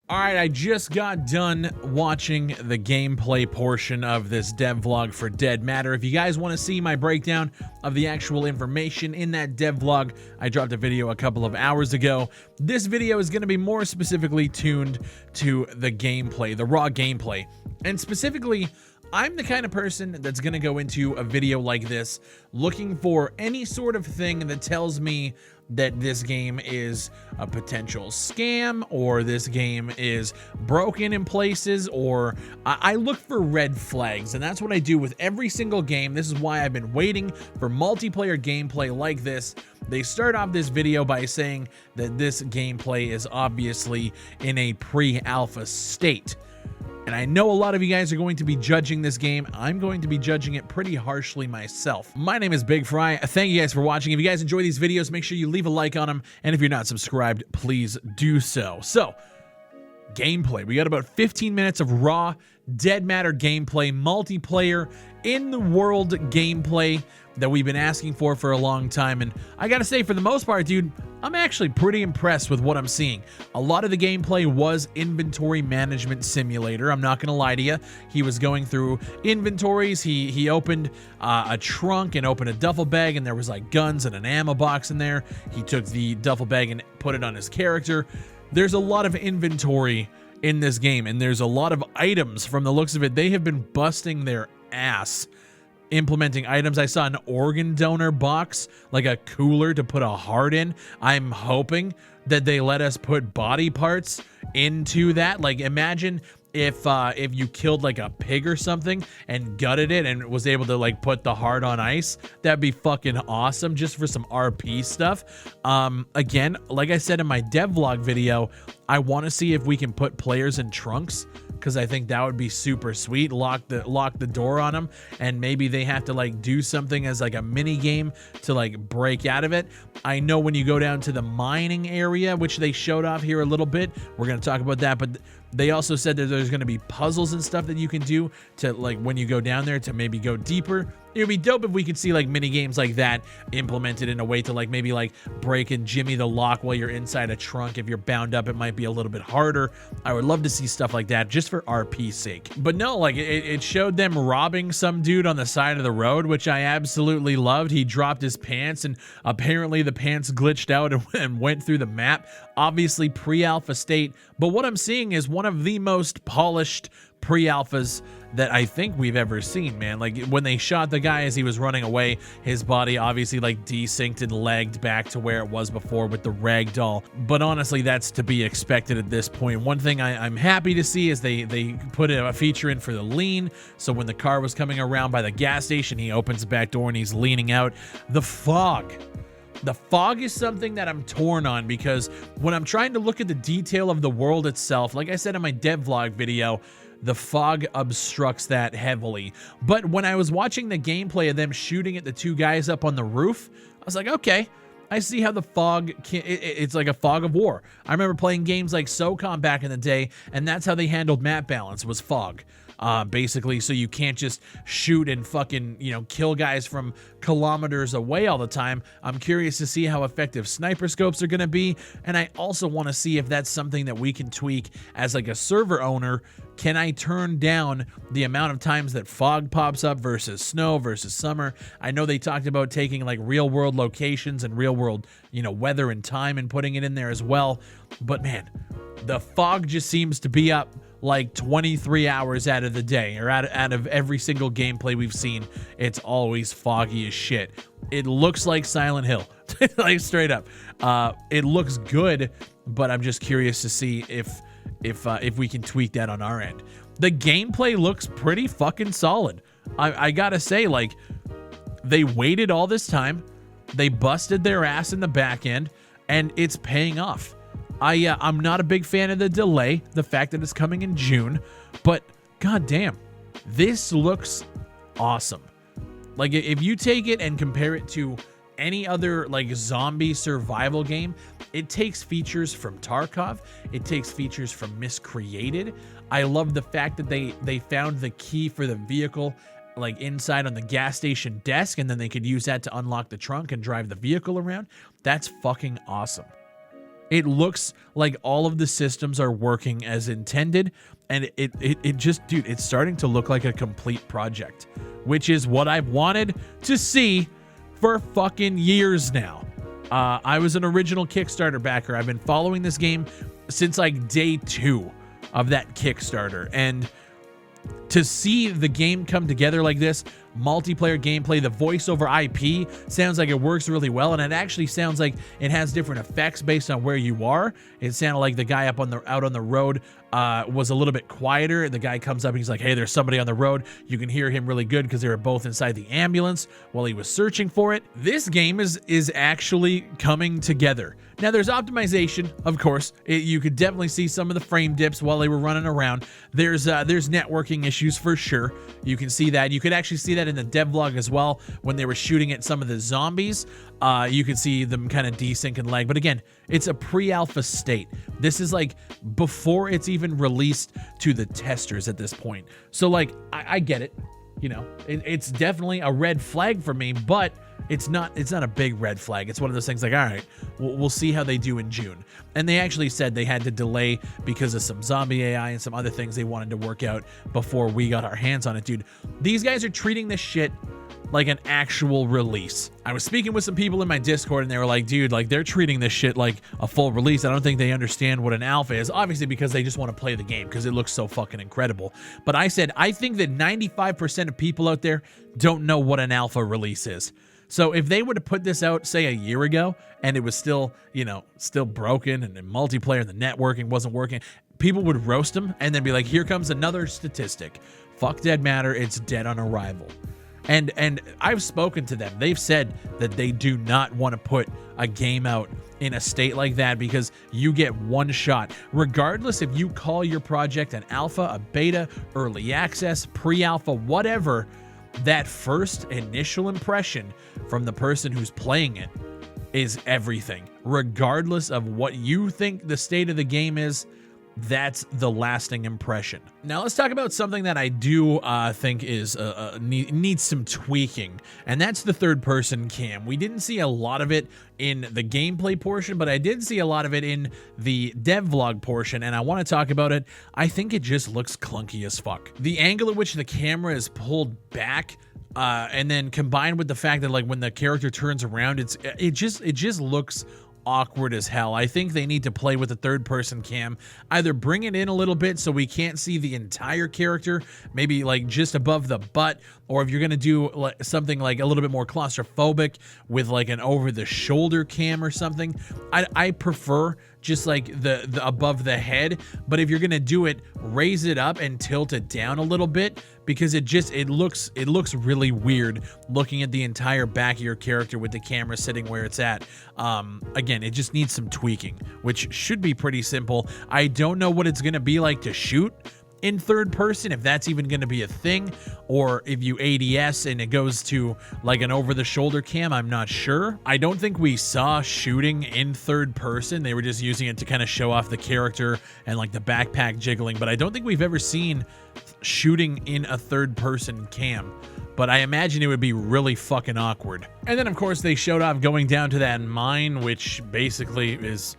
All right, I just got done watching the gameplay portion of this dev vlog for Dead Matter. If you guys want to see my breakdown of the actual information in that dev vlog, I dropped a video a couple of hours ago. This video is going to be more specifically tuned to the gameplay, the raw gameplay. And specifically, I'm the kind of person that's going to go into a video like this looking for any sort of thing that tells me that this game is a potential scam, or this game is broken in places, or I look for red flags, and that's what I do with every single game. This is why I've been waiting for multiplayer gameplay like this. They start off this video by saying that this gameplay is obviously in a pre-alpha state. And I know a lot of you guys are going to be judging this game. I'm going to be judging it pretty harshly myself. My name is Bigfry. Thank you guys for watching. If you guys enjoy these videos, make sure you leave a like on them. And if you're not subscribed, please do so. So, gameplay. We got about 15 minutes of raw Dead Matter gameplay, multiplayer, in the world gameplay that we've been asking for a long time. And I gotta say, for the most part, dude, I'm actually pretty impressed with what I'm seeing. A lot of the gameplay was inventory management simulator. I'm not gonna lie to you. He was going through inventories. He opened a trunk and opened a duffel bag, and there was like guns and an ammo box in there. He took the duffel bag and put it on his character. There's a lot of inventory in this game, and there's a lot of items. From the looks of it, they have been busting their ass implementing items. I saw an organ donor box, like a cooler to put a heart in. I'm hoping that they let us put body parts into that. Like, imagine if you killed like a pig or something and gutted it and was able to like put the heart on ice. That'd be fucking awesome, just for some RP stuff. Again, like I said in my devlog video, I want to see if we can put players in trunks, because I think that would be super sweet. Lock the door on them, and maybe they have to like do something as like a mini game to like break out of it. I know when you go down to the mining area, which they showed off here a little bit, we're going to talk about that, but they also said that there's going to be puzzles and stuff that you can do to, like, when you go down there, to maybe go deeper. It would be dope if we could see like mini games like that implemented in a way to like maybe like break and jimmy the lock while you're inside a trunk. If you're bound up, it might be a little bit harder. I would love to see stuff like that just for RP's sake. But no, like it showed them robbing some dude on the side of the road, which I absolutely loved. He dropped his pants, and apparently the pants glitched out and went through the map. Obviously pre-alpha state, but what I'm seeing is one of the most polished pre-alphas that I think we've ever seen, man. Like, when they shot the guy as he was running away, his body obviously like desynced and lagged back to where it was before with the ragdoll. But honestly, that's to be expected at this point. One thing I'm happy to see is they put a feature in for the lean. So when the car was coming around by the gas station, he opens the back door and he's leaning out. The fog. The fog is something that I'm torn on, because when I'm trying to look at the detail of the world itself, like I said in my devlog video, the fog obstructs that heavily. But when I was watching the gameplay of them shooting at the two guys up on the roof, I was like, okay, I see how the fog it's like a fog of war. I remember playing games like SOCOM back in the day, and that's how they handled map balance, was fog. Basically, so you can't just shoot and fucking, you know, kill guys from kilometers away all the time. I'm curious to see how effective sniper scopes are going to be, and I also want to see if that's something that we can tweak as like a server owner. Can I turn down the amount of times that fog pops up versus snow versus summer? I know they talked about taking like real world locations and real world, you know, weather and time and putting it in there as well. But man, the fog just seems to be up like 23 hours out of the day, or out of every single gameplay we've seen. It's always foggy as shit. It looks like Silent Hill, like straight up. It looks good, but I'm just curious to see if we can tweak that on our end. The gameplay looks pretty fucking solid. I gotta say, like, they waited all this time, they busted their ass in the back end, and it's paying off. I'm not a big fan of the delay, the fact that it's coming in June, but goddamn, this looks awesome. Like, if you take it and compare it to any other like zombie survival game, it takes features from Tarkov, it takes features from Miscreated. I love the fact that they found the key for the vehicle like inside on the gas station desk, and then they could use that to unlock the trunk and drive the vehicle around. That's fucking awesome. It looks like all of the systems are working as intended, and it just, dude, it's starting to look like a complete project, which is what I've wanted to see for fucking years now. I was an original Kickstarter backer. I've been following this game since like day 2 of that Kickstarter, and to see the game come together like this, multiplayer gameplay, the voiceover IP sounds like it works really well, and it actually sounds like it has different effects based on where you are. It sounded like the guy out on the road was a little bit quieter. The guy comes up and he's like, hey, there's somebody on the road. You can hear him really good because they were both inside the ambulance while he was searching for it. This game is actually coming together. Now, there's optimization, of course. You could definitely see some of the frame dips while they were running around. There's networking issues for sure. You can see that. You could actually see that in the devlog as well when they were shooting at some of the zombies. You can see them kind of desync and lag. But again, it's a pre-alpha state. This is like before it's even released to the testers at this point. So like, I get it. You know, it's definitely a red flag for me, but it's not a big red flag. It's one of those things like, all right, we'll see how they do in June. And they actually said they had to delay because of some zombie AI and some other things they wanted to work out before we got our hands on it. Dude, these guys are treating this shit like an actual release. I was speaking with some people in my Discord and they were like, dude, like they're treating this shit like a full release. I don't think they understand what an alpha is, obviously because they just want to play the game because it looks so fucking incredible. But I said, I think that 95% of people out there don't know what an alpha release is. So if they were to put this out, say a year ago, and it was still, you know, still broken and the multiplayer and the networking wasn't working, people would roast them and then be like, here comes another statistic. Fuck Dead Matter, it's dead on arrival. And I've spoken to them. They've said that they do not want to put a game out in a state like that because you get one shot. Regardless if you call your project an alpha, a beta, early access, pre-alpha, whatever, that first initial impression from the person who's playing it is everything. Regardless of what you think the state of the game is, that's the lasting impression. Now let's talk about something that I do think is needs some tweaking, and that's the third-person cam. We didn't see a lot of it in the gameplay portion, but I did see a lot of it in the devlog portion, and I want to talk about it. I think it just looks clunky as fuck. The angle at which the camera is pulled back, and then combined with the fact that like when the character turns around, it just looks awkward as hell. I think they need to play with the third-person cam, either bring it in a little bit so we can't see the entire character, maybe like just above the butt, or if you're gonna do like something like a little bit more claustrophobic with like an over-the-shoulder cam or something. I prefer just like the above the head, but if you're gonna do it, raise it up and tilt it down a little bit, because it looks really weird looking at the entire back of your character with the camera sitting where it's at. Again, it just needs some tweaking, which should be pretty simple. I don't know what it's gonna be like to shoot in third person, if that's even going to be a thing, or if you ADS and it goes to like an over-the-shoulder cam, I'm not sure. I don't think we saw shooting in third person. They were just using it to kind of show off the character and like the backpack jiggling, but I don't think we've ever seen shooting in a third-person cam. But I imagine it would be really fucking awkward. And then, of course, they showed off going down to that mine, which basically is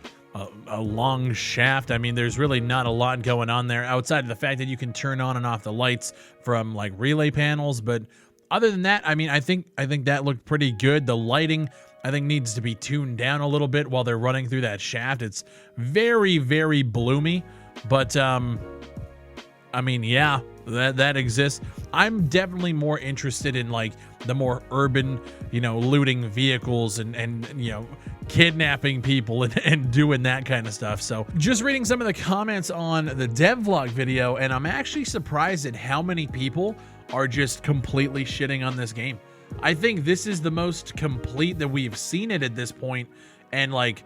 a long shaft. I mean, there's really not a lot going on there outside of the fact that you can turn on and off the lights from like relay panels. But other than that, I mean, I think that looked pretty good. The lighting, I think, needs to be tuned down a little bit while they're running through that shaft. It's very, very bloomy. But I mean, yeah, that exists. I'm definitely more interested in like the more urban, you know, looting vehicles and you know, kidnapping people and doing that kind of stuff. So just reading some of the comments on the devlog video, and I'm actually surprised at how many people are just completely shitting on this game. I think this is the most complete that we've seen it at this point, and like,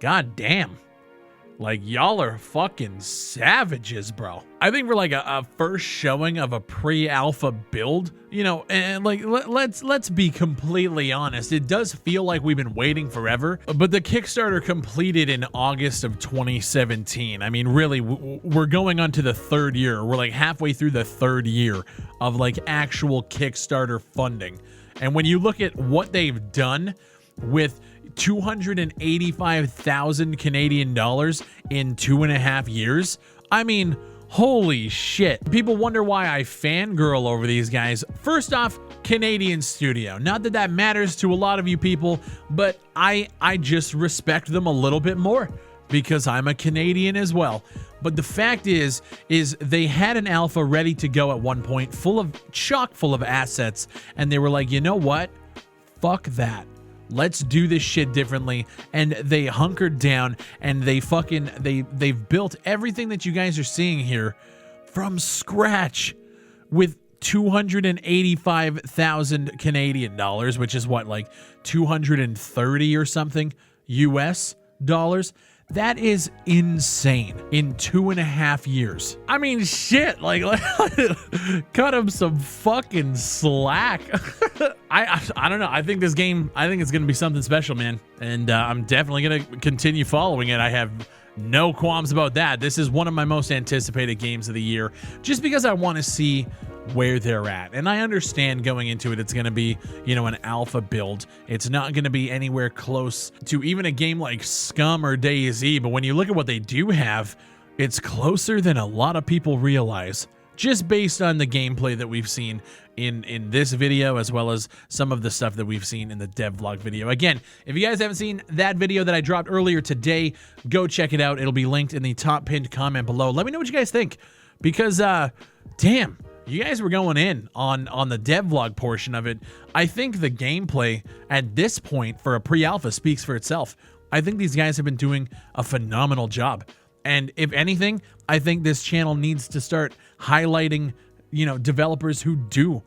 god damn. Like, y'all are fucking savages, bro. I think for like a first showing of a pre-alpha build, you know, and like let's be completely honest, it does feel like we've been waiting forever. But the Kickstarter completed in August of 2017. I mean, really, we're going on to the third year. We're like halfway through the third year of like actual Kickstarter funding. And when you look at what they've done with 285,000 Canadian dollars in 2.5 years. I mean, holy shit. People wonder why I fangirl over these guys. First off, Canadian studio. Not that that matters to a lot of you people, but I just respect them a little bit more because I'm a Canadian as well. But the fact is they had an alpha ready to go at one point, chock full of assets, and they were like, you know what? Fuck that. Let's do this shit differently. And they hunkered down and they've built everything that you guys are seeing here from scratch with 285,000 Canadian dollars, which is what, like 230 or something US dollars. That is insane in 2.5 years. I mean, shit, like cut him some fucking slack. I don't know. I think this game, I think it's going to be something special, man. And I'm definitely going to continue following it. I have no qualms about that. This is one of my most anticipated games of the year just because I want to see where they're at. And I understand going into it, it's going to be, you know, an alpha build. It's not going to be anywhere close to even a game like Scum or DayZ. But when you look at what they do have, it's closer than a lot of people realize, just based on the gameplay that we've seen in this video, as well as some of the stuff that we've seen in the devlog video. Again, if you guys haven't seen that video that I dropped earlier today, go check it out. It'll be linked in the top pinned comment below. Let me know what you guys think, because damn, you guys were going in on the devlog portion of it. I think the gameplay at this point for a pre-alpha speaks for itself. I think these guys have been doing a phenomenal job. And if anything, I think this channel needs to start highlighting, you know, developers who do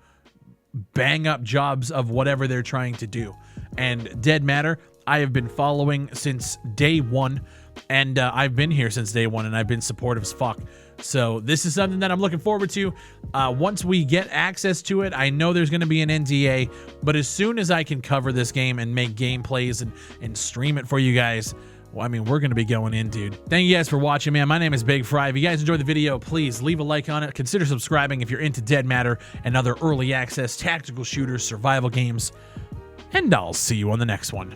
bang up jobs of whatever they're trying to do. And Dead Matter, I have been following since day one, and I've been here since day one, and I've been supportive as fuck. So this is something that I'm looking forward to. Once we get access to it, I know there's going to be an NDA, but as soon as I can cover this game and make gameplays and stream it for you guys, well, I mean, we're going to be going in, dude. Thank you guys for watching, man. My name is Bigfry. If you guys enjoyed the video, please leave a like on it. Consider subscribing if you're into Dead Matter and other early access tactical shooters, survival games, and I'll see you on the next one.